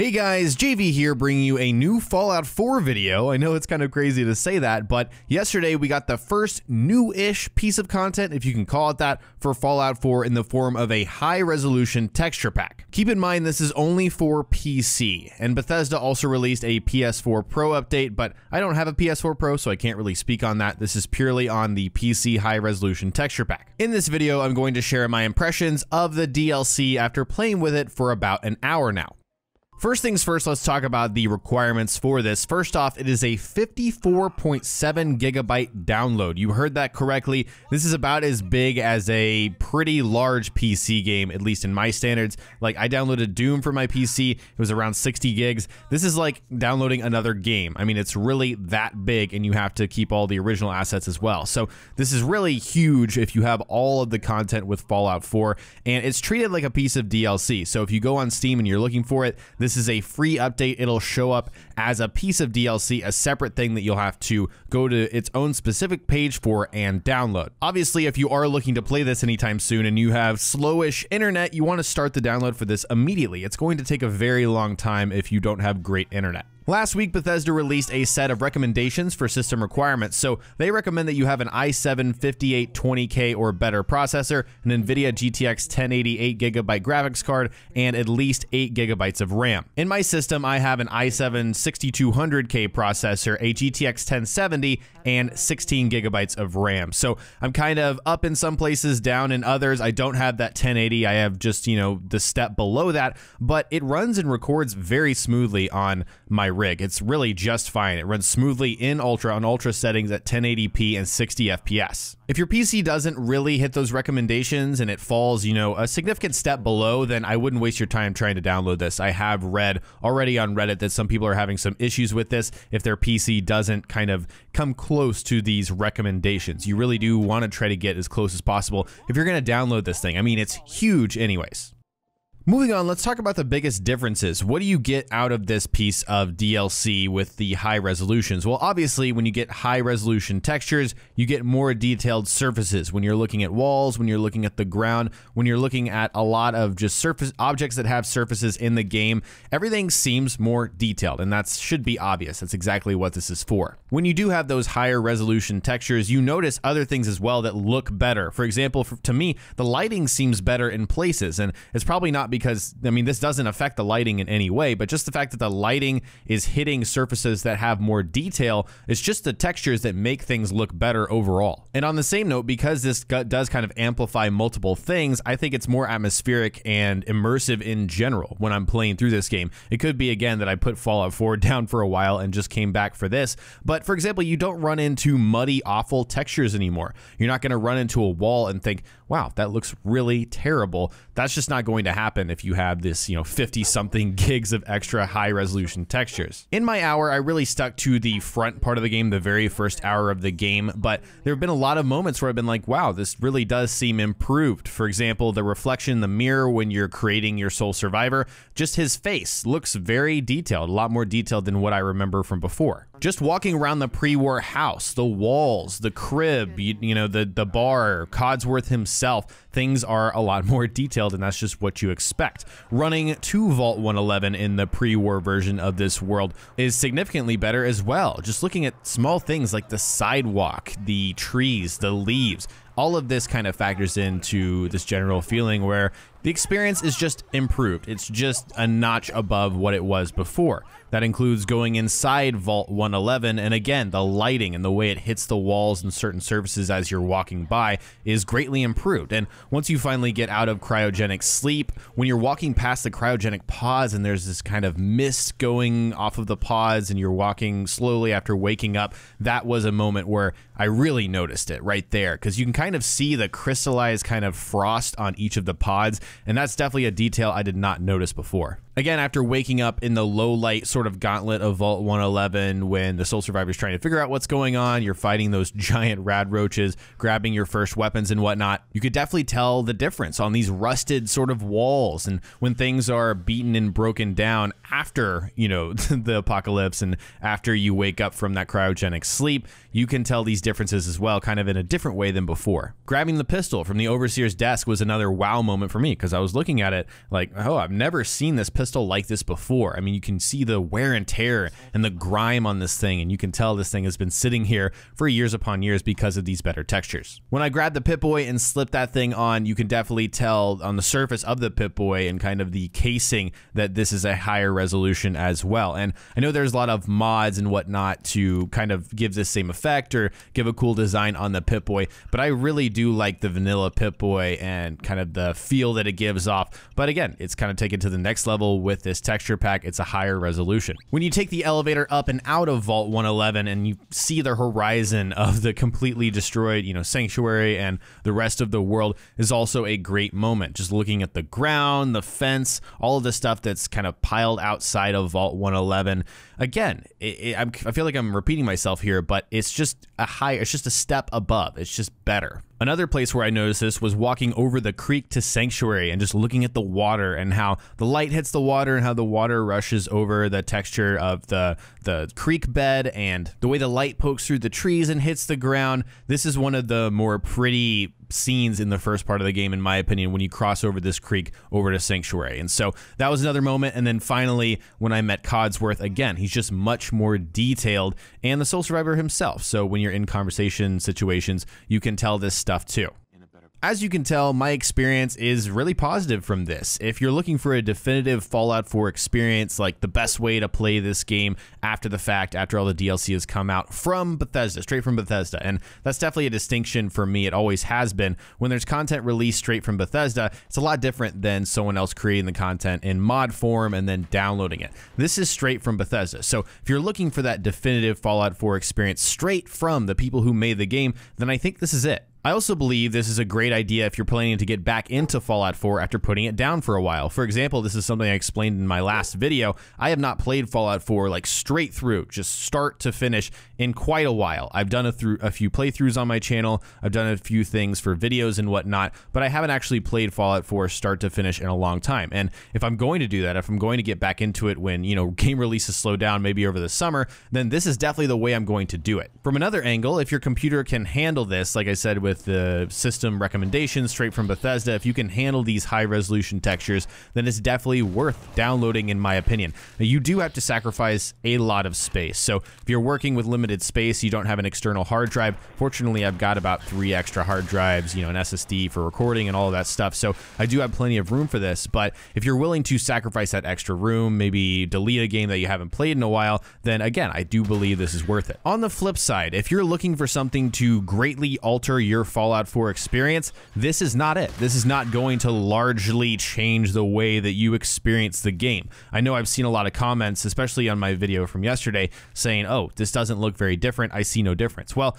Hey guys, JV here bringing you a new Fallout 4 video. I know it's kind of crazy to say that, but yesterday we got the first new-ish piece of content, if you can call it that, for Fallout 4 in the form of a high-resolution texture pack. Keep in mind this is only for PC, and Bethesda also released a PS4 Pro update, but I don't have a PS4 Pro, so I can't really speak on that. This is purely on the PC high-resolution texture pack. In this video, I'm going to share my impressions of the DLC after playing with it for about an hour now. First things first, let's talk about the requirements for this. First off, it is a 54.7 gigabyte download. You heard that correctly. This is about as big as a pretty large PC game, at least in my standards. Like, I downloaded Doom for my PC. It was around 60 gigs. This is like downloading another game. I mean, it's really that big, and you have to keep all the original assets as well. So this is really huge if you have all of the content with Fallout 4, and it's treated like a piece of DLC. So if you go on Steam and you're looking for it, this is a free update. It'll show up as a piece of DLC, a separate thing that you'll have to go to its own specific page for and download. Obviously, if you are looking to play this anytime soon and you have slowish internet, you want to start the download for this immediately. It's going to take a very long time if you don't have great internet. Last week, Bethesda released a set of recommendations for system requirements. So they recommend that you have an i7 5820K or better processor, an NVIDIA GTX 1080 8GB graphics card, and at least 8GB of RAM. In my system, I have an i7 6200K processor, a GTX 1070, and 16GB of RAM. So I'm kind of up in some places, down in others. I don't have that 1080. I have just, the step below that, but it runs and records very smoothly on my rig. It's really just fine. It runs smoothly in on ultra settings at 1080p and 60 FPS. If your PC doesn't really hit those recommendations and it falls, a significant step below, then I wouldn't waste your time trying to download this. I have read already on Reddit that some people are having some issues with this if their PC doesn't kind of come close to these recommendations. You really do want to try to get as close as possible if you're going to download this thing. I mean, it's huge anyways. Moving on, let's talk about the biggest differences. What do you get out of this piece of DLC with the high resolutions? Well, obviously, when you get high resolution textures, you get more detailed surfaces. When you're looking at walls, when you're looking at the ground, when you're looking at a lot of just surface objects that have surfaces in the game, everything seems more detailed, and that should be obvious. That's exactly what this is for. When you do have those higher resolution textures, you notice other things as well that look better. For example, to me, the lighting seems better in places, and it's probably not because, I mean, this doesn't affect the lighting in any way, but just the fact that the lighting is hitting surfaces that have more detail, it's just the textures that make things look better overall. And on the same note, because this does kind of amplify multiple things, I think it's more atmospheric and immersive in general when I'm playing through this game. It could be, again, that I put Fallout 4 down for a while and just came back for this, but for example, you don't run into muddy, awful textures anymore. You're not going to run into a wall and think, wow, that looks really terrible. That's just not going to happen if you have this, 50-something gigs of extra high-resolution textures. In my hour, I really stuck to the front part of the game, the very first hour of the game, but there have been a lot of moments where I've been like, wow, this really does seem improved. For example, the reflection in the mirror when you're creating your sole survivor, just his face looks very detailed, a lot more detailed than what I remember from before. Just walking around the pre-war house, the walls, the crib, the bar, Codsworth himself, things are a lot more detailed, and that's just what you expect. Running to Vault 111 in the pre-war version of this world is significantly better as well. Just looking at small things like the sidewalk, the trees, the leaves, all of this kind of factors into this general feeling where the experience is just improved. It's just a notch above what it was before. That includes going inside Vault 111, and again, the lighting and the way it hits the walls and certain surfaces as you're walking by is greatly improved. And once you finally get out of cryogenic sleep, when you're walking past the cryogenic pods and there's this kind of mist going off of the pods and you're walking slowly after waking up, that was a moment where I really noticed it right there, because you can kind of see the crystallized kind of frost on each of the pods, and that's definitely a detail I did not notice before. Again, after waking up in the low light sort of gauntlet of Vault 111, when the sole survivor is trying to figure out what's going on, you're fighting those giant rad roaches, grabbing your first weapons and whatnot, you could definitely tell the difference on these rusted sort of walls. And when things are beaten and broken down after, the apocalypse and after you wake up from that cryogenic sleep, you can tell these differences as well, kind of in a different way than before. Grabbing the pistol from the overseer's desk was another wow moment for me, because I was looking at it like, oh, I've never seen this pistol crystal like this before. I mean, you can see the wear and tear and the grime on this thing, and you can tell this thing has been sitting here for years upon years because of these better textures. When I grabbed the Pip-Boy and slipped that thing on, you can definitely tell on the surface of the Pip-Boy and kind of the casing that this is a higher resolution as well. And I know there's a lot of mods and whatnot to kind of give this same effect or give a cool design on the Pip-Boy, but I really do like the vanilla Pip-Boy and kind of the feel that it gives off. But again, it's kind of taken to the next level with this texture pack. It's a higher resolution. When you take the elevator up and out of Vault 111 and you see the horizon of the completely destroyed, sanctuary and the rest of the world is also a great moment. Just looking at the ground, the fence, all of the stuff that's kind of piled outside of Vault 111. Again, I feel like I'm repeating myself here, but it's just it's just a step above. It's just better. Another place where I noticed this was walking over the creek to Sanctuary and just looking at the water and how the light hits the water and how the water rushes over the texture of the creek bed and the way the light pokes through the trees and hits the ground. This is one of the more pretty scenes in the first part of the game, in my opinion, when you cross over this creek over to Sanctuary. And so that was another moment. And then finally, when I met Codsworth, again, he's just much more detailed, and the Soul Survivor himself. So when you're in conversation situations, you can tell this stuff too. As you can tell, my experience is really positive from this. If you're looking for a definitive Fallout 4 experience, like the best way to play this game after the fact, after all the DLC has come out from Bethesda, straight from Bethesda, and that's definitely a distinction for me. It always has been. When there's content released straight from Bethesda, it's a lot different than someone else creating the content in mod form and then downloading it. This is straight from Bethesda. So if you're looking for that definitive Fallout 4 experience straight from the people who made the game, then I think this is it. I also believe this is a great idea if you're planning to get back into Fallout 4 after putting it down for a while. For example, this is something I explained in my last video. I have not played Fallout 4 like straight through, just start to finish, in quite a while. I've done a few playthroughs on my channel. I've done a few things for videos and whatnot, but I haven't actually played Fallout 4 start to finish in a long time. And if I'm going to do that, if I'm going to get back into it when, game releases slow down, maybe over the summer, then this is definitely the way I'm going to do it. From another angle, if your computer can handle this, like I said, with the system recommendations straight from Bethesda, if you can handle these high resolution textures, then it's definitely worth downloading, in my opinion. Now, you do have to sacrifice a lot of space. So if you're working with limited space, you don't have an external hard drive. Fortunately, I've got about 3 extra hard drives, an SSD for recording and all of that stuff. So I do have plenty of room for this. But if you're willing to sacrifice that extra room, maybe delete a game that you haven't played in a while, then again, I do believe this is worth it. On the flip side, if you're looking for something to greatly alter your Fallout 4 experience, this is not it. This is not going to largely change the way that you experience the game. I know I've seen a lot of comments, especially on my video from yesterday, saying, oh, this doesn't look very different. I see no difference. Well,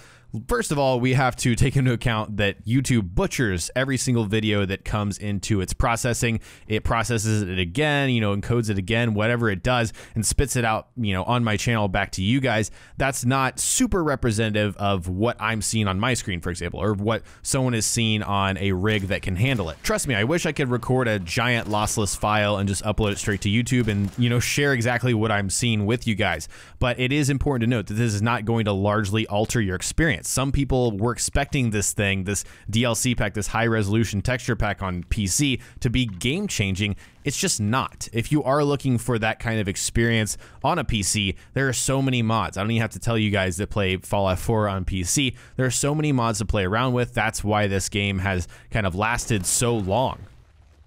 first of all, we have to take into account that YouTube butchers every single video that comes into its processing. It processes it again, encodes it again, whatever it does, and spits it out, on my channel back to you guys. That's not super representative of what I'm seeing on my screen, for example, or what someone is seeing on a rig that can handle it. Trust me, I wish I could record a giant lossless file and just upload it straight to YouTube and, share exactly what I'm seeing with you guys. But it is important to note that this is not going to largely alter your experience. Some people were expecting this thing, this DLC pack, this high resolution texture pack on PC to be game changing. It's just not. If you are looking for that kind of experience on a PC, there are so many mods. I don't even have to tell you guys that play Fallout 4 on PC. There are so many mods to play around with. That's why this game has kind of lasted so long.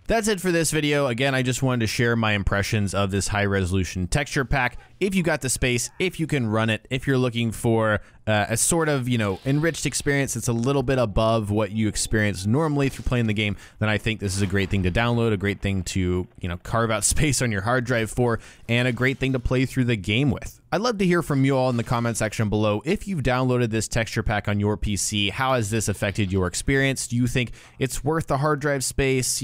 That's it for this video. Again, I just wanted to share my impressions of this high resolution texture pack. If you got the space, if you can run it, if you're looking for a sort of, enriched experience that's a little bit above what you experience normally through playing the game, then I think this is a great thing to download, a great thing to, carve out space on your hard drive for, and a great thing to play through the game with. I'd love to hear from you all in the comment section below. If you've downloaded this texture pack on your PC, how has this affected your experience? Do you think it's worth the hard drive space?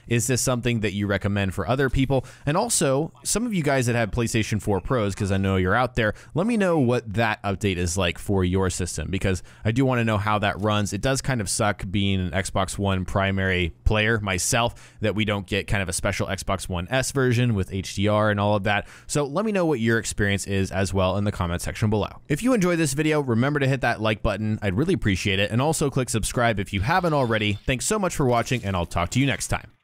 Is this something that you recommend for other people? And also, some of you guys that have PlayStation 4 Pros, because I know you're out there, let me know what that update is like for your system, because I do want to know how that runs. It does kind of suck being an Xbox One primary player myself that we don't get kind of a special Xbox One S version with HDR and all of that. So let me know what your experience is as well in the comment section below. If you enjoyed this video, remember to hit that like button. I'd really appreciate it. And also click subscribe if you haven't already. Thanks so much for watching, and I'll talk to you next time.